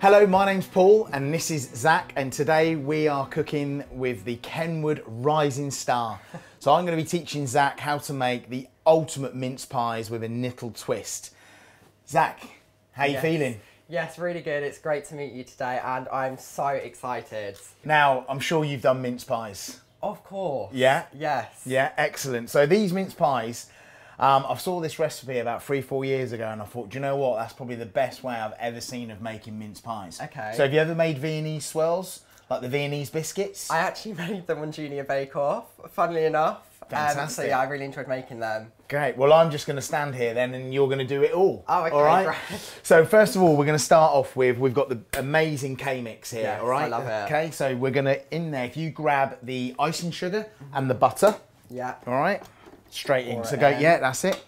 Hello, my name's Paul and this is Zach, and today we are cooking with the Kenwood Rising Star. So I'm going to be teaching Zach how to make the ultimate mince pies with a little twist. Zach, how you feeling? Yes, really good. It's great to meet you today and I'm so excited. Now, I'm sure you've done mince pies. Of course. Yeah? Yes. Yeah, excellent. So these mince pies, I saw this recipe about 3-4 years ago and I thought, do you know what? That's probably the best way I've ever seen of making mince pies. Okay. So have you ever made Viennese swirls? Like the Viennese biscuits? I actually made them on Junior Bake Off, funnily enough. Fantastic. So yeah, I really enjoyed making them. Great. Well, I'm just going to stand here then and you're going to do it all. Oh, okay, all right? great. So first of all, we're going to start off with, we've got the amazing K-mix here, Yes, all right? I love it. Okay, so we're going to, in there, if you grab the icing sugar and the butter. Yeah. All right? Straight in. Pour So it go, in. yeah, that's it.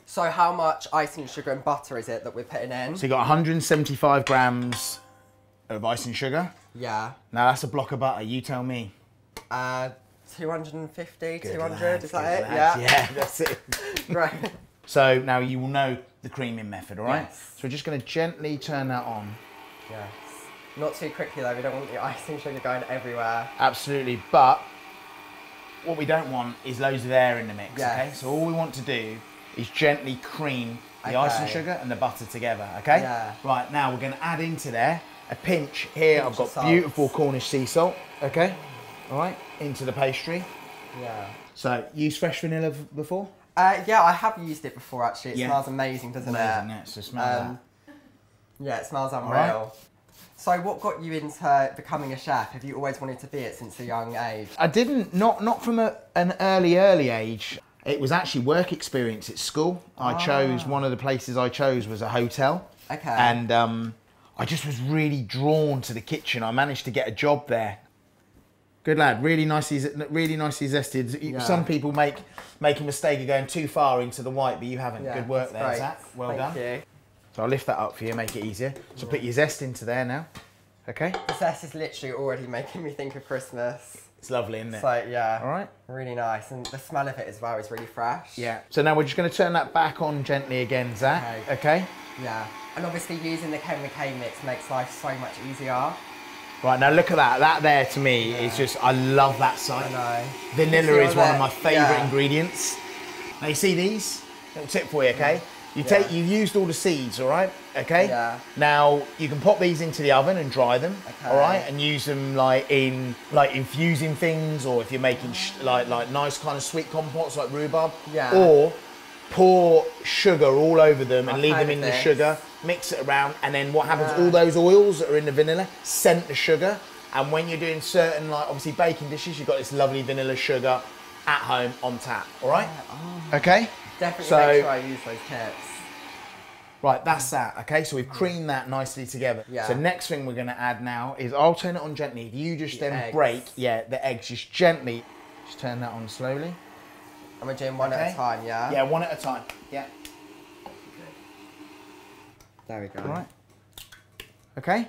So how much icing sugar and butter is it that we're putting in? So you got 175 grams of icing sugar. Yeah. Now that's a block of butter, you tell me. 250, Good 200, lad, is that good it? lad. Yeah. Yeah, that's it. Great. So now you will know the creaming method, all right? Yes. So we're just going to gently turn that on. Yes. Not too quickly though, we don't want the icing sugar going everywhere. Absolutely, but what we don't want is loads of air in the mix, Yes. okay? So all we want to do is gently cream the Okay. icing sugar and the butter together, okay? Yeah. Right, now we're going to add into there a pinch. Here Pinch I've of got salt. beautiful Cornish sea salt, okay? All right, into the pastry. Yeah. So, used fresh vanilla before? Yeah, I have used it before actually. It Yeah. smells amazing, doesn't Amazing, it? yeah, so smell that. Yeah, it smells unreal. Alright. So what got you into becoming a chef? Have you always wanted to be it since a young age? I didn't, not from an early age. It was actually work experience at school. I chose, one of the places I chose was a hotel. Okay. And I just was really drawn to the kitchen. I managed to get a job there. Good lad, really nicely zested. Yeah. Some people make a mistake of going too far into the white, but you haven't. Yeah, Good work that's there, great. Zach. Well done. Thank you. So I'll lift that up for you, make it easier. So put your zest into there now. Okay? The zest is literally already making me think of Christmas. It's lovely, isn't it? So yeah. All right. Really nice, and the smell of it as well is really fresh. Yeah. So now we're just going to turn that back on gently again, Zach. Okay? Yeah. And obviously using the Kenwood K-mix makes life so much easier. Right, now look at that. That there to me is just, I love that sight. I know. Vanilla You is see one all of my that? favourite Yeah. ingredients. Now you see these? Little tip for you, okay? You've used all the seeds, all right? Okay? Yeah. Now you can pop these into the oven and dry them, Okay. all right? And use them like infusing things, or if you're making like nice kind of sweet compotes like rhubarb. Yeah. Or pour sugar all over them and I've leave heard them of in the this. sugar, mix it around, and then what happens, Yeah. all those oils that are in the vanilla scent the sugar, and when you're doing certain, like obviously baking dishes, you've got this lovely vanilla sugar at home on tap, all right? Okay? Definitely So- make sure I use those tips. Right, that's that, okay? So we've creamed that nicely together. Yeah. So next thing we're gonna add now is, I'll turn it on gently. If you just The then eggs. break, the eggs, just gently, just turn that on slowly. And we're doing one at Okay. a time, yeah? Yeah, one at a time, yeah. There we go. All right. Okay?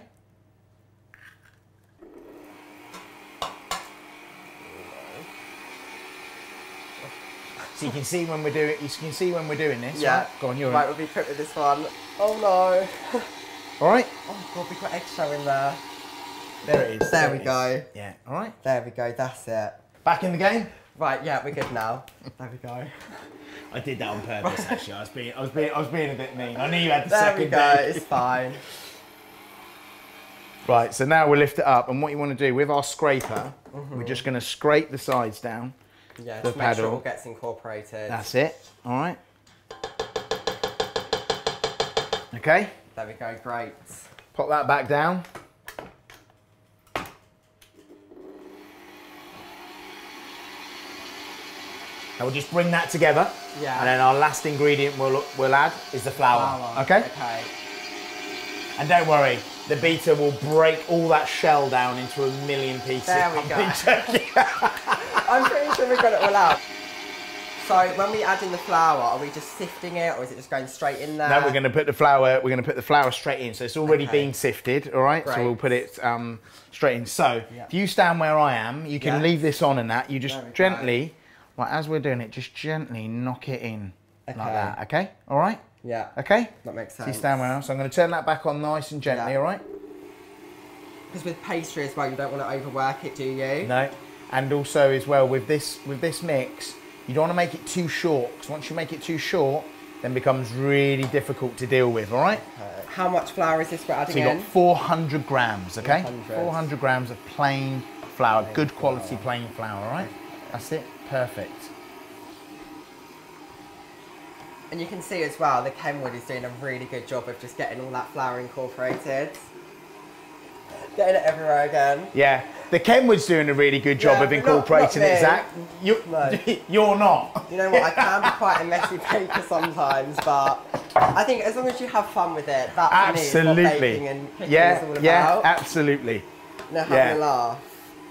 So you can see when we're doing, this, Yeah. right? Go on, you're right. We'll be quick with this one. Oh no. All right? Oh god, we've got eggshell in there. There it is. There we it is. go. Yeah, all right. There we go. That's it. Back in the game? Right. Yeah, we're good now. There we go. I did that on purpose, actually. I was being a bit mean. I knew you had the There we second go. day. It's fine. Right, so now we'll lift it up, and what you want to do with our scraper, we're just going to scrape the sides down. Yeah. The Just make sure it paddle. all gets incorporated. That's it. All right. Okay. There we go. Great. Pop that back down. Now we'll just bring that together. Yeah. And then our last ingredient we'll add is the flour. Okay? Okay. And don't worry, the beater will break all that shell down into a million pieces. There we I'm go. being joking. I'm pretty sure we've got it all out. So when we add in the flour, are we just sifting it, or is it just going straight in there? No, we're going to put the flour. We're going to put the flour straight in. So it's already Okay. been sifted. All right. So Great. we'll put it straight in. So if you stand where I am, you can Yes. leave this on and that. You just There we go. gently, right, as we're doing it, just gently knock it in. like that, okay? All right? Yeah. Okay? That makes sense. So you stand well. So I'm going to turn that back on nice and gently, all right? Because with pastry as well, you don't want to overwork it, do you? No. And also as well, with this mix, you don't want to make it too short, because once you make it too short, then it becomes really difficult to deal with, all right? How much flour is this we're adding in? So you've got 400 grams, okay? 400. 400 grams of plain flour, good quality plain flour, all right? That's it, perfect. And you can see as well, the Kenwood is doing a really good job of just getting all that flour incorporated. Getting it everywhere again. Yeah, the Kenwood's doing a really good job of incorporating it, Zach. You're not. You know what, I can be quite a messy baker sometimes, but I think as long as you have fun with it, that for me is what baking and cooking is all about. Yeah, absolutely. Now having a laugh.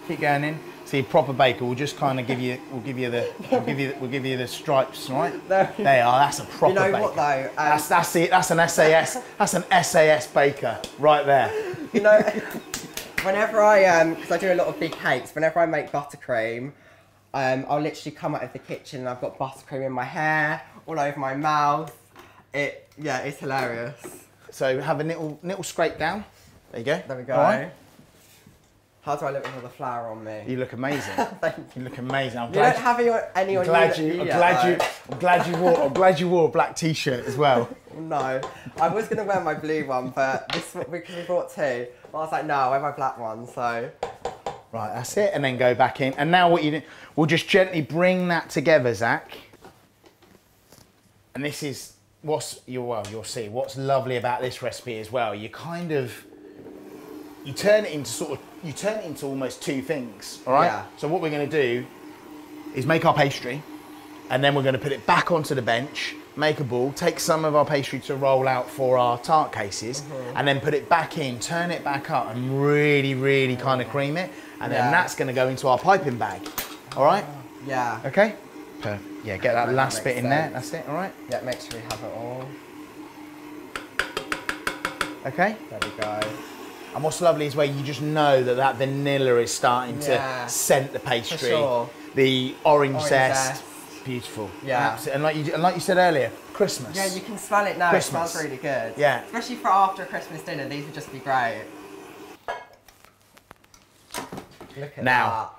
Keep going in. See, proper baker will just kind of give you, we'll give you the stripes, right? There you are. That's a proper baker. You know what though? That's it. That's an SAS. That's an SAS baker right there. You know, whenever I because I do a lot of big cakes. Whenever I make buttercream, I'll literally come out of the kitchen and I've got buttercream in my hair, all over my mouth. It's hilarious. So have a little scrape down. There you go. There we go. All right. How do I look with all the flour on me? You look amazing. Thank you. You look amazing. I'm glad you don't have any on you. I'm glad you wore a black t-shirt as well. No, I was gonna wear my blue one, but this because we bought two. But I was like, no, I'll wear my black one. So. Right, that's it, and then go back in. And now what you do? We'll just gently bring that together, Zach. And this is you'll see what's lovely about this recipe as well. You turn it into almost two things, all right? Yeah. So what we're going to do is make our pastry, and then we're going to put it back onto the bench, make a ball, take some of our pastry to roll out for our tart cases, and then put it back in, turn it back up, and really, really kind of cream it, and then that's going to go into our piping bag, all right? Yeah. Okay? Perfect. Yeah, get that last bit in there. That's it, all right? Yeah, make sure we have it all. Okay? There we go. And what's lovely is where you just know that vanilla is starting to scent the pastry. For sure. The orange zest. Beautiful. Yeah. Absolutely. And like you said earlier, Christmas. Yeah, you can smell it now. Christmas. It smells really good. Yeah. Especially for after a Christmas dinner, these would just be great. Look at that.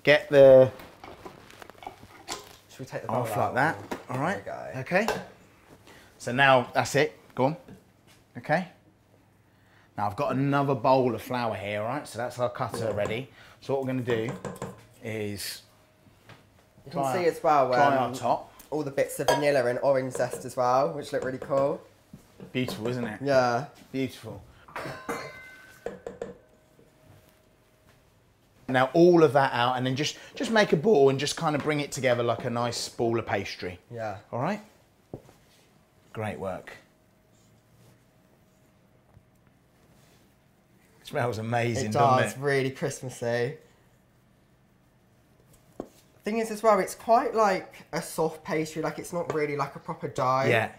Get the... Should we take the bowl off out? like that. All right. There we go. Okay. So now that's it. Go on. Okay. Now I've got another bowl of flour here, all right? So that's our cutter ready. So what we're going to do is you can see as well try our top. All the bits of vanilla and orange zest as well, which look really cool. Beautiful, isn't it? Yeah. Beautiful. Now all of that out, and then just make a ball and just kind of bring it together like a nice ball of pastry. Yeah. All right? Great work. It smells amazing, doesn't it? It's really Christmassy. Thing is as well, it's quite like a soft pastry, like it's not really like a proper dough. Yeah.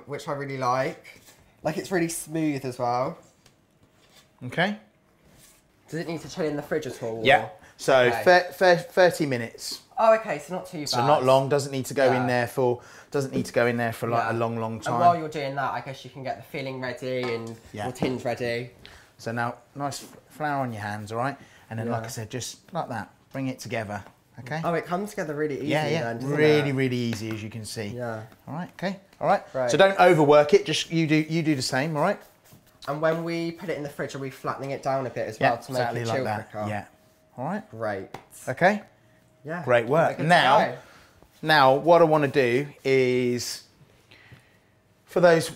Which I really like. Like it's really smooth as well. Okay. Does it need to chill in the fridge at all? Yeah. So 30 minutes. Oh, okay. So not too bad. So not long. Doesn't need to go in there for like a long time. And while you're doing that, I guess you can get the filling ready and your tins ready. So now, nice flour on your hands, all right? And then, like I said, just like that, bring it together, okay? Oh, it comes together really easy then, doesn't really, it? really easy, as you can see. Yeah. All right, okay, all right. Right. So don't overwork it, just you do the same, all right? And when we put it in the fridge, are we flattening it down a bit as well to make it chill quicker? Yeah, all right. Great. Okay? Yeah. Great work. Now, what I want to do is, for those,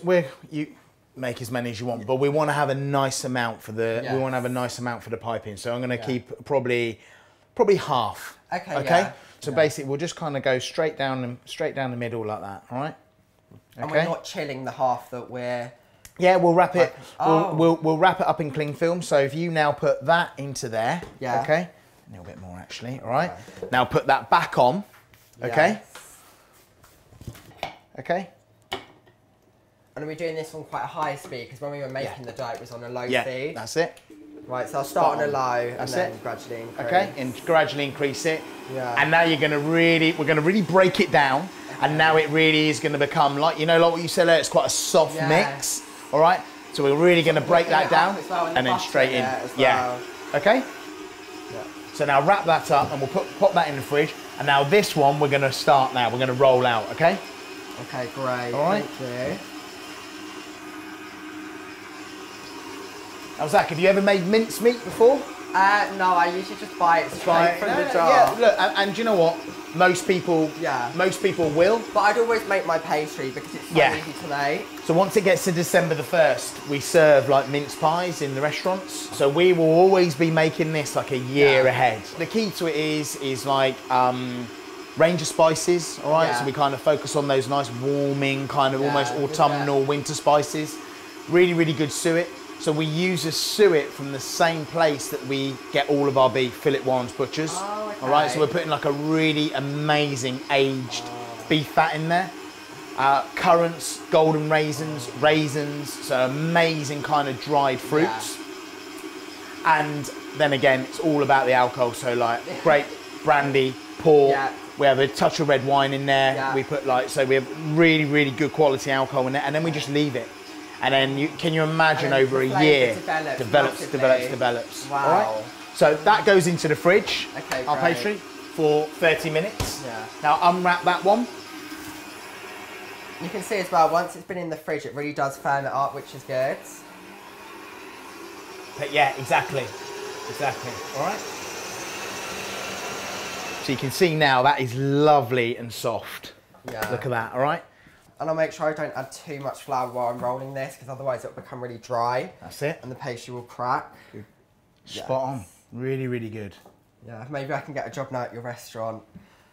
you make as many as you want, but we want to have a nice amount for the piping. So I'm going to keep probably half. Okay. So basically, we'll just kind of go straight down the middle like that. All right. Okay. And we're not chilling the half that we're. Yeah, we'll wrap it. We'll wrap it up in cling film. So if you now put that into there. Yeah. Okay. A little bit more actually. All right. Okay. Now put that back on. Okay. Yes. Okay. And are we doing this on quite a high speed? Because when we were making the dough, it was on a low speed. Yeah, that's it. Right, so I'll start on a low and then gradually increase. Okay, and gradually increase it. Yeah. And now we're going to really break it down. And now it really is going to become like, you know, like what you said earlier, it's quite a soft mix. All right. So we're really going to break that down and then straight in. Yeah. Okay. Yeah. So now wrap that up and we'll pop that in the fridge. And now this one we're going to start now. We're going to roll out. Okay. Okay, great. All right. Thank you. Now, Zak, have you ever made mincemeat before? No, I usually just buy it straight from the jar. Yeah, look, and do you know what? Most people will. But I'd always make my pastry because it's so easy to make. So once it gets to December the 1st, we serve like mince pies in the restaurants. So we will always be making this like a year ahead. The key to it is like range of spices, all right? So we kind of focus on those nice warming, kind of almost autumnal winter spices. Really, really good suet. So we use a suet from the same place that we get all of our beef, Philip Warren's Butchers. Oh, okay. All right, so we're putting like a really amazing aged beef fat in there. Currants, golden raisins, so amazing kind of dried fruits. Yeah. And then again, it's all about the alcohol. So like grape, brandy, port. Yeah. We have a touch of red wine in there. Yeah. We put so we have really, really good quality alcohol in there, and then we just leave it. And then can you imagine over a year, develops. Wow. All right? So that goes into the fridge, our great. pastry, for 30 minutes. Yeah. Now unwrap that one. You can see as well, once it's been in the fridge, it really does firm it up, which is good. But yeah, exactly. All right. So you can see now that is lovely and soft. Yeah. Look at that, all right? And I'll make sure I don't add too much flour while I'm rolling this, because otherwise it'll become really dry. That's it. And the pastry will crack. Good. Spot on. Really, really good. Yeah, maybe I can get a job now at your restaurant.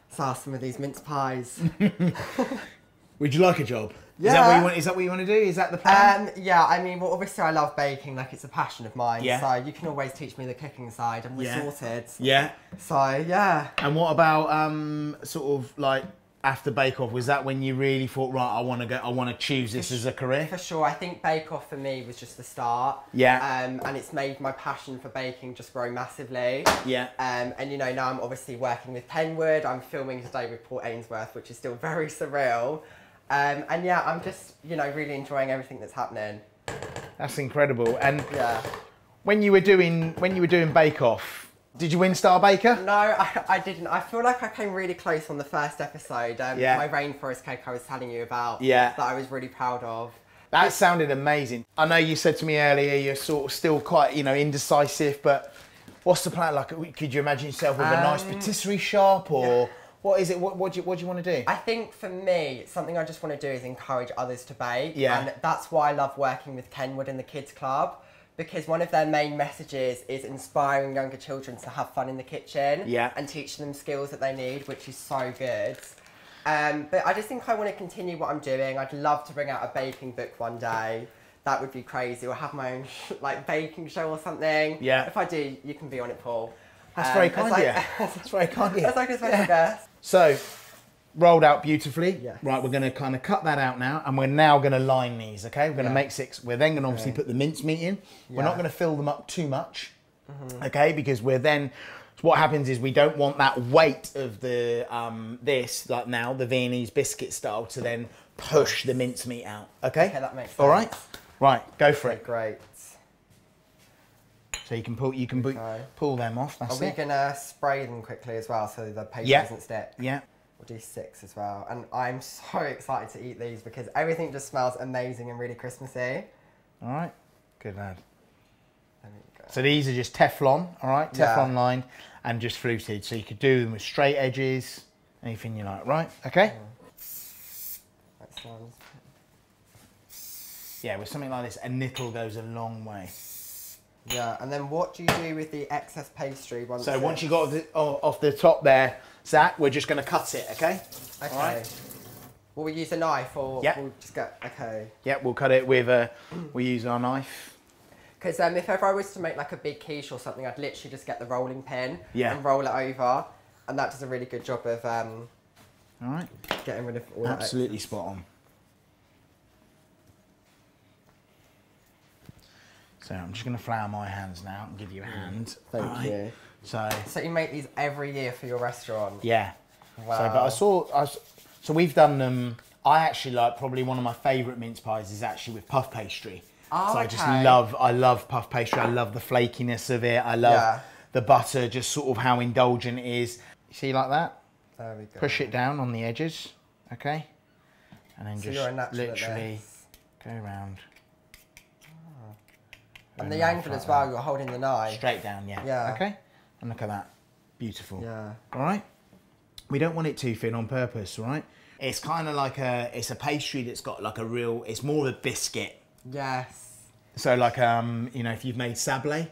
Sell some of these mince pies. Would you like a job? Yeah. Is that what you want to do? Is that the plan? Yeah, I mean, well, obviously I love baking, like it's a passion of mine. Yeah. So you can always teach me the cooking side and we're sorted. Yeah. So, yeah. And what about sort of like after Bake Off, was that when you really thought, right, I want to choose this as a career? For sure. I think Bake Off for me was just the start. Yeah. And it's made my passion for baking just grow massively. Yeah. And you know, now I'm obviously working with Kenwood. I'm filming today with Port Ainsworth, which is still very surreal. And yeah, I'm just, you know, really enjoying everything that's happening. That's incredible. And when you were doing Bake Off, did you win Star Baker? No, I didn't. I feel like I came really close on the first episode. My rainforest cake I was telling you about. Yeah. That I was really proud of. That sounded amazing. I know you said to me earlier you're sort of still quite, you know, indecisive, but what's the plan? Like, could you imagine yourself with a nice patisserie shop, or what is it? What do you want to do? I think for me, something I just want to do is encourage others to bake. Yeah. And that's why I love working with Kenwood and the Kids Club. Because one of their main messages is inspiring younger children to have fun in the kitchen and teaching them skills that they need, which is so good. But I just think I want to continue what I'm doing. I'd love to bring out a baking book one day. That would be crazy. Or have my own like baking show or something. Yeah. If I do, you can be on it, Paul. That's very kind of you. That's very kind of you. That's like a special guest. So, rolled out beautifully. Yes. Right, we're going to kind of cut that out now, and we're now going to line these, okay? We're going to make 6. We're then going to obviously put the mincemeat in. We're not going to fill them up too much, okay? Because we're then, so what happens is we don't want that weight of the, this, like now, the Viennese biscuit style, to then push the mincemeat out, okay? Okay, that makes sense. All right? Right, go for it. Great. So you can pull them off, that's it. Are we going to spray them quickly as well so the paste doesn't stick? Yeah. We'll do 6 as well. And I'm so excited to eat these because everything just smells amazing and really Christmassy. All right. Good lad. There we go. So these are just Teflon, all right? Teflon lined and just fluted. So you could do them with straight edges, anything you like, right? Okay? That sounds... Yeah, with something like this, a nittle goes a long way. Yeah, and then what do you do with the excess pastry? Once you got off the top there, Zak, we're just going to cut it, okay? Okay. All right. Will we use a knife or we'll just get, okay. Yeah, we'll cut it with we'll use our knife. Because if ever I was to make like a big quiche or something, I'd literally just get the rolling pin and roll it over. And that does a really good job of all right. Getting rid of all absolutely spot on. So I'm just going to flour my hands now and give you a hand. Thank you. So you make these every year for your restaurant? Yeah. Wow. So So we've done them. I actually like, probably one of my favourite mince pies is actually with puff pastry. Oh, so I love puff pastry. I love the flakiness of it. I love the butter, just sort of how indulgent it is. You see like that? There we go. Push it down on the edges, okay? And then just literally go around. And the angle as well, you're holding the knife. Straight down, yeah. Okay? And look at that. Beautiful. Yeah. All right? We don't want it too thin on purpose, all right? It's kind of like it's a pastry that's got like a real, it's more of a biscuit. Yes. So like, you know, if you've made sablé,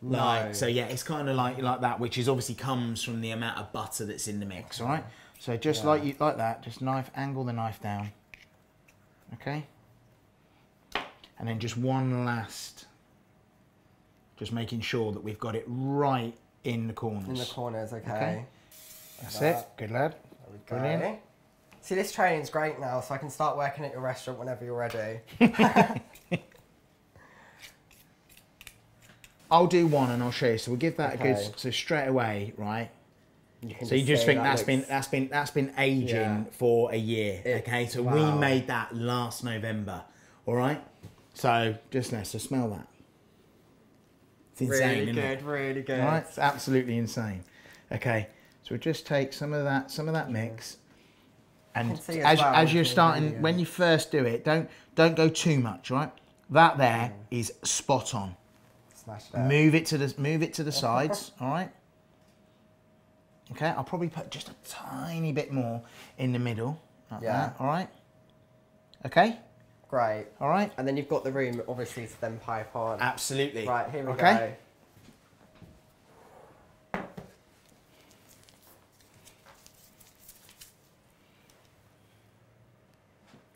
No. like, so yeah, it's kind of like that, which is obviously comes from the amount of butter that's in the mix, all right? So just like that, just angle the knife down, okay? And then just one last, just making sure that we've got it right in the corners. In the corners, okay. That's it, good lad. There we go. Brilliant. See, this training's great now, so I can start working at your restaurant whenever you're ready. I'll do one and I'll show you. So we'll give that a good, so straight away, right? So you just think that's been aging for a year, okay? So we made that last November, all right? So just let's smell that. It's insane, really isn't good, it? really good. All right, it's absolutely insane. Okay, so we'll just take some of that mix, and as you're starting, when you first do it, don't go too much, right? That there is spot on. Smash that. Move it to the sides, all right? Okay, I'll probably put just a tiny bit more in the middle, like that, all right? Okay? Great. All right? And then you've got the room, obviously, to then pipe on. Absolutely. Right, here we go.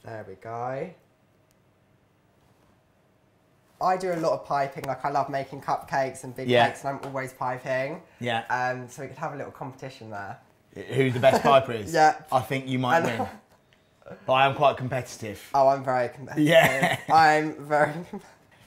There we go. I do a lot of piping, like I love making cupcakes and big cakes, and I'm always piping. Yeah. So we could have a little competition there. Who the best piper is? Yeah. I think you might win. But I am quite competitive. Oh, I'm very competitive. Yeah. I'm very...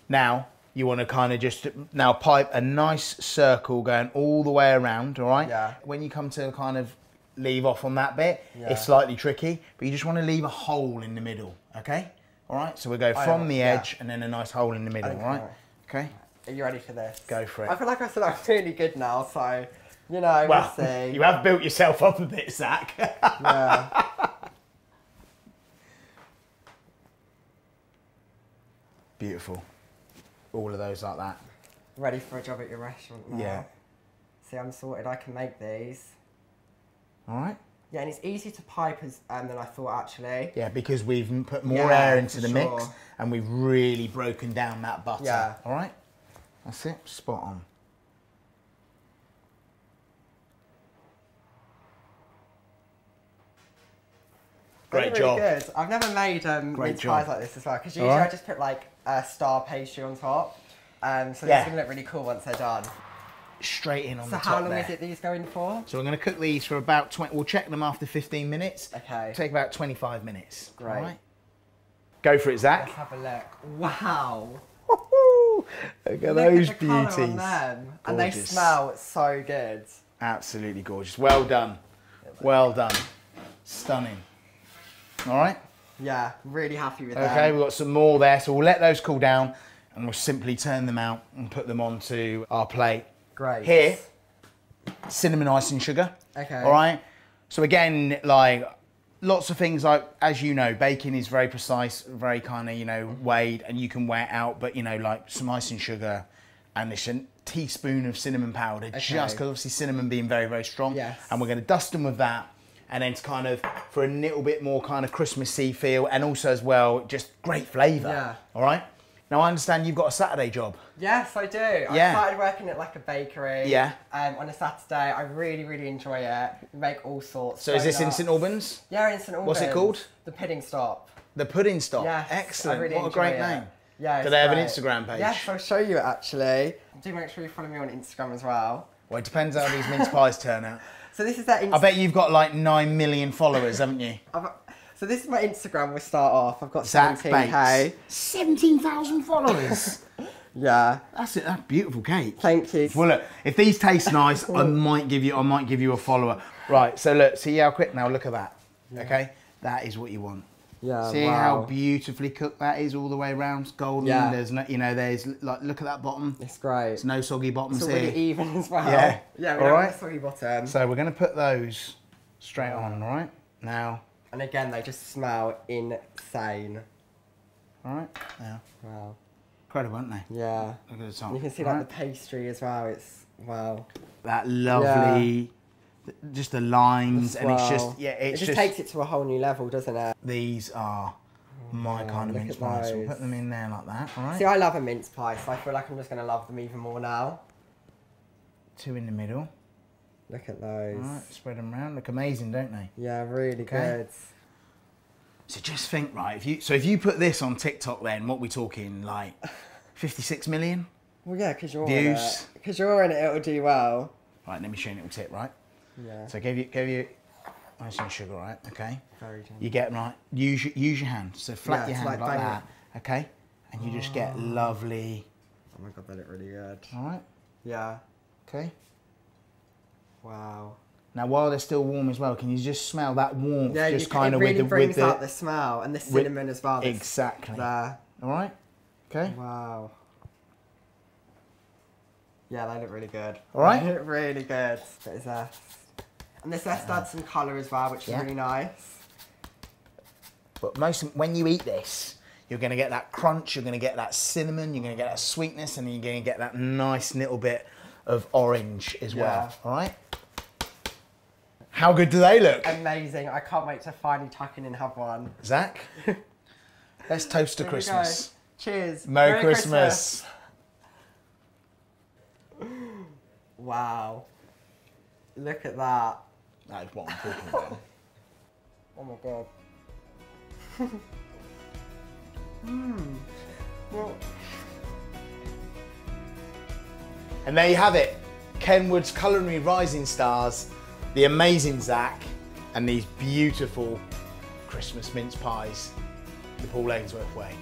Now, you want to kind of just, now pipe a nice circle going all the way around, all right? Yeah. When you come to kind of leave off on that bit, it's slightly tricky, but you just want to leave a hole in the middle, okay? All right, so we'll go from the edge and then a nice hole in the middle, all right? Okay. Are you ready for this? Go for it. I feel like I said I'm really good now, so, you know, we'll see. You have built yourself up a bit, Zach. Yeah. Beautiful. All of those like that. Ready for a job at your restaurant now. Yeah. See, I'm sorted. I can make these. All right. Yeah, and it's easy to pipe than I thought, actually. Yeah, because we've put more air into the mix and we've really broken down that butter. Yeah. All right? That's it. Spot on. Great job. Good. I've never made mince pies like this as well, because usually I just put like a star pastry on top. So it's going to look really cool once they're done. Straight in on the top. So how long is it these going for? So we're going to cook these for about 20, we'll check them after 15 minutes. Okay. Take about 25 minutes. Great. All right. Go for it, Zach. Let's have a look. Wow. Look at those beauties. On them. And they smell so good. Absolutely gorgeous. Well done. Well done. Stunning. All right. Yeah, really happy with that. Okay, we've got some more there, so we'll let those cool down and we'll simply turn them out and put them onto our plate. Great. Here, cinnamon icing sugar. Okay. All right. So again, like lots of things, like as you know, baking is very precise, very kind of, you know, weighed, and you can weigh it out. But you know, like some icing sugar and this a teaspoon of cinnamon powder, just because obviously cinnamon being very, very strong. Yes. And we're going to dust them with that. And then to kind of, for a little bit more kind of Christmassy feel, and also as well, just great flavour. Yeah. All right. Now I understand you've got a Saturday job. Yes, I do. I started working at like a bakery. Yeah. On a Saturday. I really, really enjoy it. We make all sorts. So is this in St Albans? Yeah, in St Albans. What's it called? The Pudding Stop. The Pudding Stop. Yes. Excellent. Really what a great name. Yeah. Do they have an Instagram page? Yes, I'll show you it actually. Do make sure you follow me on Instagram as well. Well, it depends how these mince pies turn out. So this is that. I bet you've got like 9 million followers, haven't you? So this is my Instagram. We'll start off. I've got 17k. 17,000 followers. Yeah. That's it. That's beautiful cake. Thank you. Well, look, if these taste nice, I might give you a follower. Right. So look, see how quick now. Look at that. Yeah. Okay. that is what you want. Yeah, See wow. how beautifully cooked that is all the way around? It's golden. Yeah. There's no, you know, there's like, look at that bottom. It's great. There's no soggy bottoms It's here. already even as well. Yeah. Yeah, we All don't right. have a soggy bottom. So we're going to put those straight on, all right? Now. And again, they just smell insane. All right, now. Wow. Incredible, aren't they? Yeah. Look at the top. And you can see all like right? the pastry as well. It's, wow. That lovely, just the lines, and it's just, yeah, it it's just takes it to a whole new level, doesn't it? These are my kind of look mince at pies. So we'll those. put them in there like that, all right? See, I love a mince pie, so I feel like I'm just going to love them even more now. 2 in the middle. Look at those. All right, spread them around. Look amazing, don't they? Yeah, really good. So just think, right, if you put this on TikTok then, what we talking, like 56 million? Well, yeah, because you're Views. in it. Because you're in it, it'll do well. Right, let me show you a little tip, right? Yeah. So I gave you icing sugar, right? Okay. Very gentle. You get, right, use your hand. So flat your it's hand like bang that, okay? And you just get lovely, Oh my god, they look really good. all right? Yeah. Okay. Wow. Now, while they're still warm as well, can you just smell that warmth? Yeah, just it kind of really with brings the out the smell and the cinnamon as well. that's exactly. There. All right. Okay. Wow. Yeah, they look really good. All right. They look really good. Bit of zest. And the zest adds some colour as well, which is really nice. But when you eat this, you're going to get that crunch, you're going to get that cinnamon, you're going to get that sweetness, and you're going to get that nice little bit of orange as well. All right. How good do they look? Amazing. I can't wait to finally tuck in and have one. Zach, let's toast to Here we Christmas. go. Cheers. Merry Christmas. Wow. Look at that. That is what I'm talking about. Oh my god. Well, And there you have it. Kenwood's Culinary Rising Stars, the amazing Zach, and these beautiful Christmas mince pies the Paul Ainsworth way.